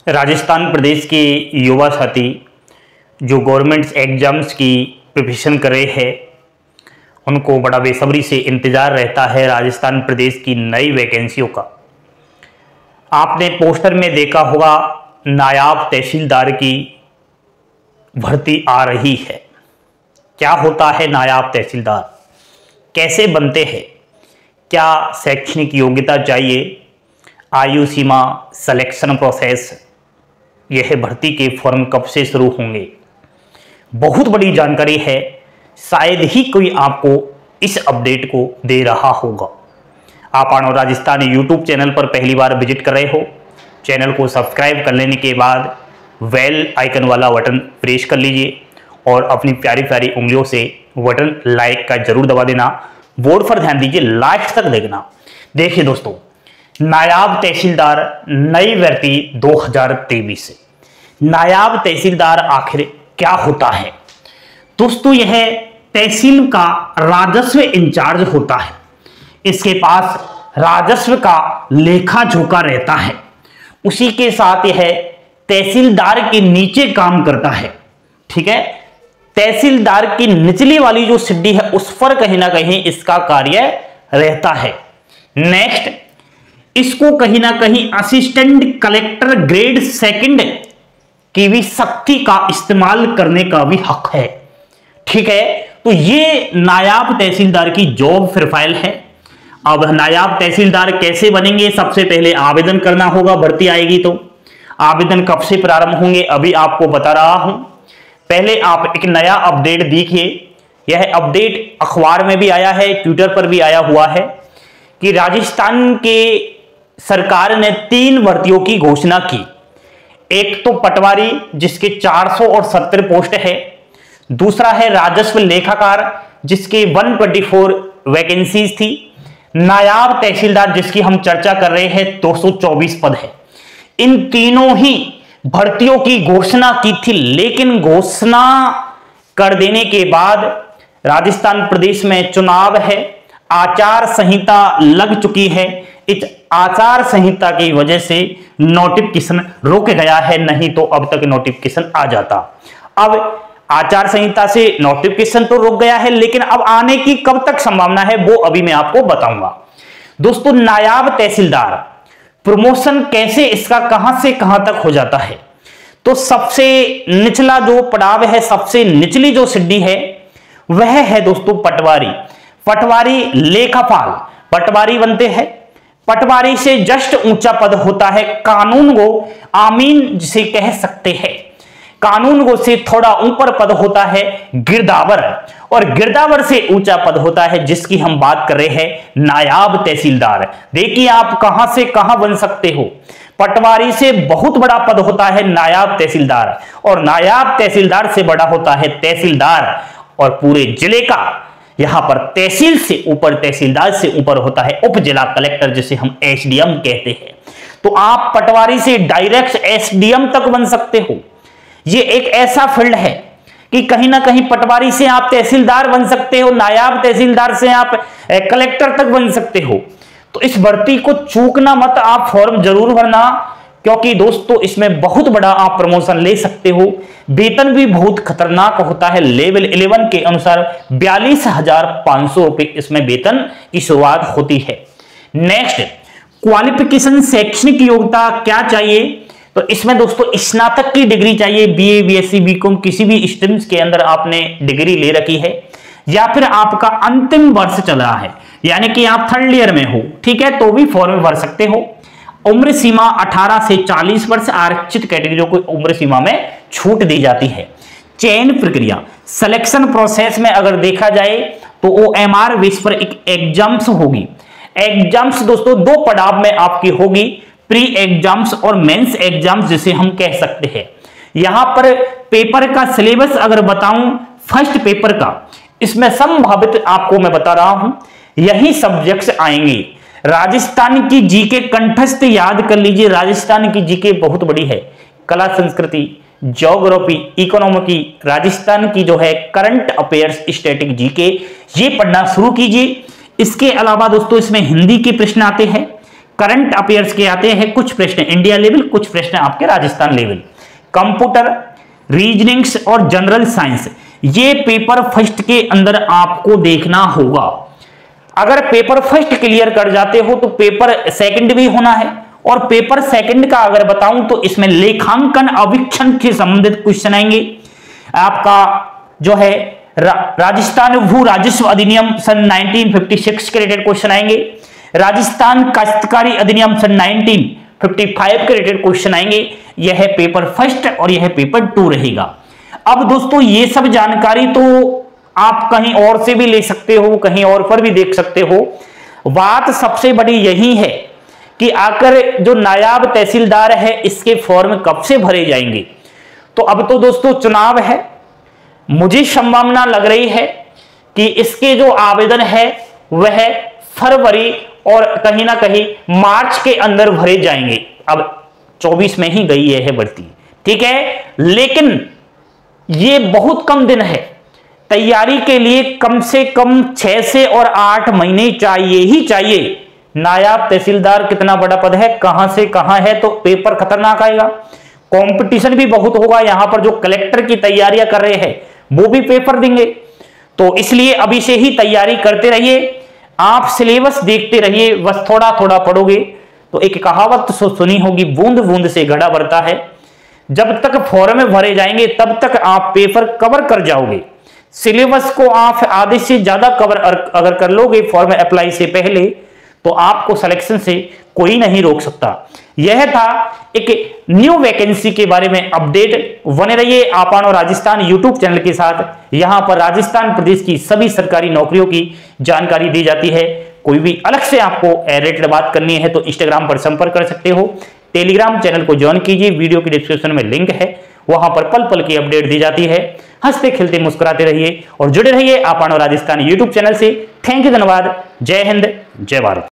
राजस्थान प्रदेश के युवा साथी जो गवर्नमेंट एग्जाम्स की प्रिपरेशन कर रहे हैं उनको बड़ा बेसब्री से इंतज़ार रहता है राजस्थान प्रदेश की नई वैकेंसियों का। आपने पोस्टर में देखा होगा नायाब तहसीलदार की भर्ती आ रही है। क्या होता है नायाब तहसीलदार, कैसे बनते हैं, क्या शैक्षणिक योग्यता चाहिए, आयु सीमा, सिलेक्शन प्रोसेस, यह भर्ती के फॉर्म कब से शुरू होंगे, बहुत बड़ी जानकारी है। शायद ही कोई आपको इस अपडेट को दे रहा होगा। आप आणो राजस्थान यूट्यूब चैनल पर पहली बार विजिट कर रहे हो, चैनल को सब्सक्राइब कर लेने के बाद बेल आइकन वाला बटन प्रेस कर लीजिए और अपनी प्यारी प्यारी उंगलियों से बटन लाइक का जरूर दबा देना। बोर्ड पर ध्यान दीजिए, लास्ट तक देखना। देखिए दोस्तों, नायाब तहसीलदार नई भर्ती 2023 से। नायाब तहसीलदार आखिर क्या होता है दोस्तों? यह तहसील का राजस्व इंचार्ज होता है। इसके पास राजस्व का लेखा जोखा रहता है। उसी के साथ यह तहसीलदार के नीचे काम करता है। ठीक है, तहसीलदार की निचली वाली जो सिड्डी है उस पर कहीं ना कहीं इसका कार्य रहता है। नेक्स्ट, इसको कहीं ना कहीं असिस्टेंट कलेक्टर ग्रेड सेकंड की भी शक्ति का इस्तेमाल करने का भी हक है। ठीक है, तो ये नायाब तहसीलदार की जॉब प्रोफाइल है। अब नायाब तहसीलदार कैसे बनेंगे? सबसे पहले आवेदन करना होगा। भर्ती आएगी तो आवेदन कब से प्रारंभ होंगे अभी आपको बता रहा हूं। पहले आप एक नया अपडेट देखिए। यह अपडेट अखबार में भी आया है, ट्विटर पर भी आया हुआ है कि राजस्थान के सरकार ने 3 भर्तियों की घोषणा की। एक तो पटवारी जिसके 470 पोस्ट है, दूसरा है राजस्व लेखाकार जिसके 124 वैकेंसीज थी, नायाब तहसीलदार जिसकी हम चर्चा कर रहे हैं 224 पद है। इन तीनों ही भर्तियों की घोषणा की थी, लेकिन घोषणा कर देने के बाद राजस्थान प्रदेश में चुनाव है, आचार संहिता लग चुकी है। इस आचार संहिता की वजह से नोटिफिकेशन रुक गया है, नहीं तो अब तक नोटिफिकेशन आ जाता। अब आचार संहिता से नोटिफिकेशन तो रुक गया है, लेकिन अब आने की कब तक संभावना है वो अभी मैं आपको बताऊंगा। दोस्तों, नायाब तहसीलदार प्रमोशन कैसे, इसका कहां से कहां तक हो जाता है? तो सबसे निचला जो पड़ाव है, सबसे निचली जो सिड्डी है वह है दोस्तों पटवारी। पटवारी लेखापाल पटवारी बनते हैं। पटवारी से जस्ट ऊंचा पद होता है कानून गो, आमीन जिसे कह सकते हैं। कानून गो से थोड़ा ऊपर पद होता है गिरदावर, और गिरदावर से ऊंचा पद होता है जिसकी हम बात कर रहे हैं नायाब तहसीलदार। देखिए आप कहां से कहां बन सकते हो। पटवारी से बहुत बड़ा पद होता है नायाब तहसीलदार, और नायाब तहसीलदार से बड़ा होता है तहसीलदार, और पूरे जिले का यहां पर तहसील से ऊपर, तहसीलदार से ऊपर होता है उप जिला कलेक्टर जिसे हम एसडीएम कहते हैं। तो आप पटवारी से डायरेक्ट एसडीएम तक बन सकते हो। ये एक ऐसा फील्ड है कि कहीं ना कहीं पटवारी से आप तहसीलदार बन सकते हो, नायाब तहसीलदार से आप कलेक्टर तक बन सकते हो। तो इस भर्ती को चूकना मत, आप फॉर्म जरूर भरना, क्योंकि दोस्तों इसमें बहुत बड़ा आप प्रमोशन ले सकते हो। वेतन भी बहुत खतरनाक होता है। लेवल 11 के अनुसार 42,500 रुपए इसमें वेतन की शुरुआत होती है। नेक्स्ट, क्वालिफिकेशन शैक्षणिक योग्यता क्या चाहिए? तो इसमें दोस्तों स्नातक की डिग्री चाहिए। बीए, बीएससी, बीकॉम किसी भी स्ट्रीम्स के अंदर आपने डिग्री ले रखी है, या फिर आपका अंतिम वर्ष चल रहा है, यानी कि आप 3rd ईयर में हो, ठीक है, तो भी फॉर्म भर सकते हो। उम्र सीमा 18 से 40 वर्ष, आरक्षित कैटेगरियों को उम्र सीमा में छूट दी जाती है। चयन प्रक्रिया, सिलेक्शन प्रोसेस में अगर देखा जाए तो ओएमआर बेस पर एक एग्जाम्स होगी। एग्जाम्स दोस्तों 2 पड़ाव में आपकी होगी, प्री एग्जाम्स और मेंस एग्जाम्स जिसे हम कह सकते हैं। यहां पर पेपर का सिलेबस अगर बताऊं, फर्स्ट पेपर का, इसमें संभावित आपको मैं बता रहा हूं यही सब्जेक्ट्स आएंगे। राजस्थान की जीके कंठस्थ याद कर लीजिए। राजस्थान की जीके बहुत बड़ी है, कला संस्कृति, ज्योग्राफी, इकोनॉमी, राजस्थान की जो है करंट अफेयर्स, स्टैटिक जीके, ये पढ़ना शुरू कीजिए। इसके अलावा दोस्तों इसमें हिंदी के प्रश्न आते हैं, करंट अफेयर्स के आते हैं कुछ प्रश्न इंडिया लेवल, कुछ प्रश्न आपके राजस्थान लेवल। कंप्यूटर, रीजनिंग्स और जनरल साइंस, ये पेपर फर्स्ट के अंदर आपको देखना होगा। अगर पेपर फर्स्ट क्लियर कर जाते हो तो पेपर सेकंड भी होना है, और पेपर सेकंड का अगर बताऊं तो इसमें लेखांकन अवीक्षण से संबंधित क्वेश्चन आएंगे। आपका जो है राजस्थान भू राजस्व अधिनियम सन 1956 के रिलेटेड क्वेश्चन आएंगे। राजस्थान काश्तकारी अधिनियम सन 1955 के रिलेटेड क्वेश्चन आएंगे। यह है पेपर फर्स्ट और यह पेपर 2 रहेगा। अब दोस्तों ये सब जानकारी तो आप कहीं और से भी ले सकते हो, कहीं और पर भी देख सकते हो। बात सबसे बड़ी यही है कि आकर जो नायाब तहसीलदार है इसके फॉर्म कब से भरे जाएंगे। तो अब तो दोस्तों चुनाव है, मुझे संभावना लग रही है कि इसके जो आवेदन है वह फरवरी और कहीं ना कहीं मार्च के अंदर भरे जाएंगे। अब 24 में ही गई है भर्ती, ठीक है, लेकिन ये बहुत कम दिन है। तैयारी के लिए कम से कम 6 से और 8 महीने चाहिए ही चाहिए। नायाब तहसीलदार कितना बड़ा पद है, कहां से कहां है, तो पेपर खतरनाक आएगा। कंपटीशन भी बहुत होगा। यहां पर जो कलेक्टर की तैयारियां कर रहे हैं वो भी पेपर देंगे, तो इसलिए अभी से ही तैयारी करते रहिए। आप सिलेबस देखते रहिए, बस थोड़ा थोड़ा पढ़ोगे तो एक कहावत सुनी होगी, बूंद बूंद से घड़ा भरता है। जब तक फॉर्म भरे जाएंगे तब तक आप पेपर कवर कर जाओगे। सिलेबस को आप आधे से ज्यादा कवर अगर कर लोगे फॉर्म अप्लाई से पहले तो आपको सिलेक्शन से कोई नहीं रोक सकता। यह था एक न्यू वैकेंसी के बारे में अपडेट। बने रहिए आपानो राजस्थान यूट्यूब चैनल के साथ। यहां पर राजस्थान प्रदेश की सभी सरकारी नौकरियों की जानकारी दी जाती है। कोई भी अलग से आपको रिलेटेड बात करनी है तो इंस्टाग्राम पर संपर्क कर सकते हो। टेलीग्राम चैनल को ज्वाइन कीजिए, वीडियो की डिस्क्रिप्शन में लिंक है, वहां पर पल पल की अपडेट दी जाती है। हंसते खेलते मुस्कुराते रहिए और जुड़े रहिए आपानो राजस्थान यूट्यूब चैनल से। थैंक यू, धन्यवाद। जय हिंद, जय भारत।